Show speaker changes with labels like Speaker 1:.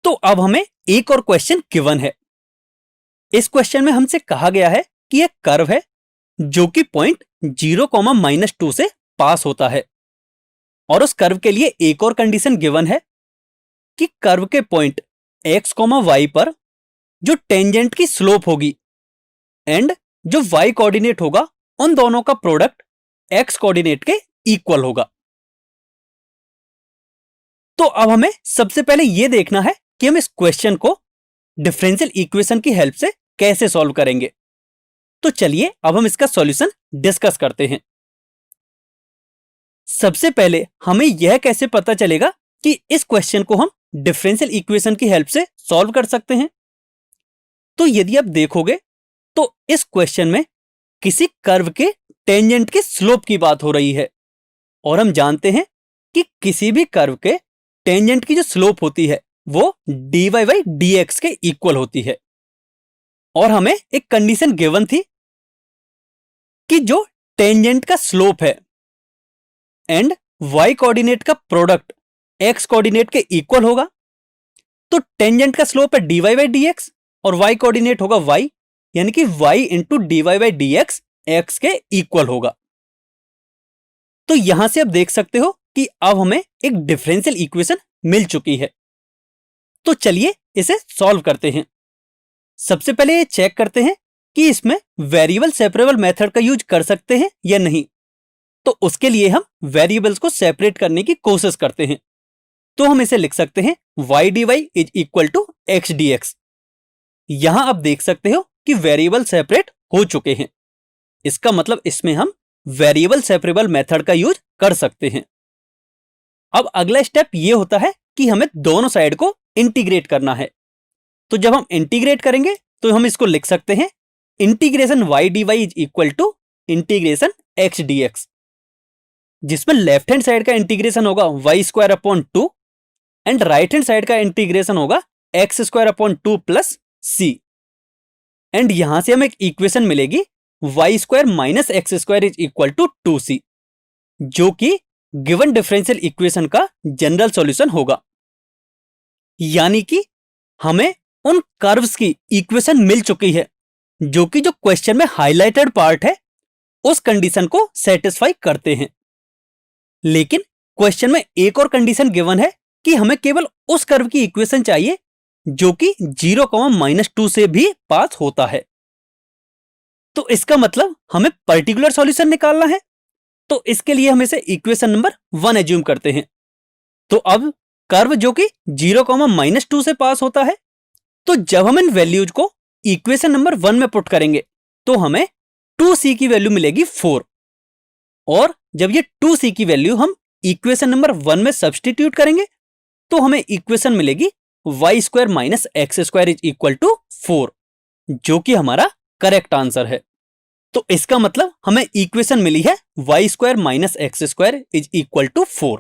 Speaker 1: तो अब हमें एक और क्वेश्चन गिवन है। इस क्वेश्चन में हमसे कहा गया है कि एक कर्व है जो कि पॉइंट 0, -2 से पास होता है और उस कर्व के लिए एक और कंडीशन गिवन है कि कर्व के पॉइंट x, y पर जो टेंजेंट की स्लोप होगी एंड जो y कोऑर्डिनेट होगा उन दोनों का प्रोडक्ट x कोऑर्डिनेट के इक्वल होगा। तो अब हमें सबसे पहले यह देखना है कि हम इस क्वेश्चन को डिफरेंशियल इक्वेशन की हेल्प से कैसे सॉल्व करेंगे। तो चलिए अब हम इसका सॉल्यूशन डिस्कस करते हैं। सबसे पहले हमें यह कैसे पता चलेगा कि इस क्वेश्चन को हम डिफरेंशियल इक्वेशन की हेल्प से सॉल्व कर सकते हैं। तो यदि आप देखोगे तो इस क्वेश्चन में किसी कर्व के टेंजेंट के स्लोप की बात हो रही है और हम जानते हैं कि किसी भी कर्व के टेंजेंट की जो स्लोप होती है वो dy/dx के इक्वल होती है और हमें एक कंडीशन गिवन थी कि जो टेंजेंट का स्लोप है एंड y कोऑर्डिनेट का प्रोडक्ट x कोऑर्डिनेट के इक्वल होगा। तो टेंजेंट का स्लोप है dy/dx और y कोऑर्डिनेट होगा y, यानी कि y इंटू dy/dx x के इक्वल होगा। तो यहां से आप देख सकते हो कि अब हमें एक डिफरेंशियल इक्वेशन मिल चुकी है। तो चलिए इसे सॉल्व करते हैं। सबसे पहले ये चेक करते हैं कि इसमें वेरिएबल सेपरेबल मेथड का यूज कर सकते हैं या नहीं। तो उसके लिए हम वेरिएबल्स को सेपरेट करने की कोशिश करते हैं। तो हम इसे लिख सकते हैं y dy is equal to x dx। यहां आप देख सकते हो कि वेरिएबल सेपरेट हो चुके हैं। इसका मतलब इसमें हम वेरिएबल सेपरेबल मेथड का यूज कर सकते हैं। अब अगला स्टेप ये होता है कि हमें दोनों साइड को इंटीग्रेट करना है। तो जब हम इंटीग्रेट करेंगे तो हम इसको लिख सकते हैं integration y dy is equal to integration x dx, जिसमें लेफ्ट हैंड साइड का इंटीग्रेशन होगा y² / 2 and right hand side का इंटीग्रेशन होगा x² / 2 प्लस c। एंड यहां से हमें एक इक्वेशन मिलेगी y² - x² is equal to 2c, जो कि गिवन डिफरेंशियल इक्वेशन का जनरल सॉल्यूशन होगा। यानी कि हमें उन कर्व्स की इक्वेशन मिल चुकी है जो कि जो क्वेश्चन में हाईलाइटेड पार्ट है उस कंडीशन को सेटिस्फाई करते हैं। लेकिन क्वेश्चन में एक और कंडीशन गिवन है कि हमें केवल उस कर्व की इक्वेशन चाहिए जो कि 0, -2 से भी पास होता है। तो इसका मतलब हमें पर्टिकुलर सॉल्यूशन निकालना है। तो इसके लिए हम इसे इक्वेशन नंबर 1 एज्यूम करते हैं। तो अब कर्व जो कि 0, -2 से पास होता है, तो जब हम इन वैल्यूज को इक्वेशन नंबर 1 में पुट करेंगे तो हमें 2c की वैल्यू मिलेगी 4। और जब ये 2c की वैल्यू हम इक्वेशन नंबर 1 में सब्स्टिट्यूट करेंगे तो हमें इक्वेशन मिलेगी y² - x² is equal to 4, जो कि हमारा करेक्ट आंसर है। तो इसका मतलब हमें इक्वेशन मिली है y² - x² is equal to 4।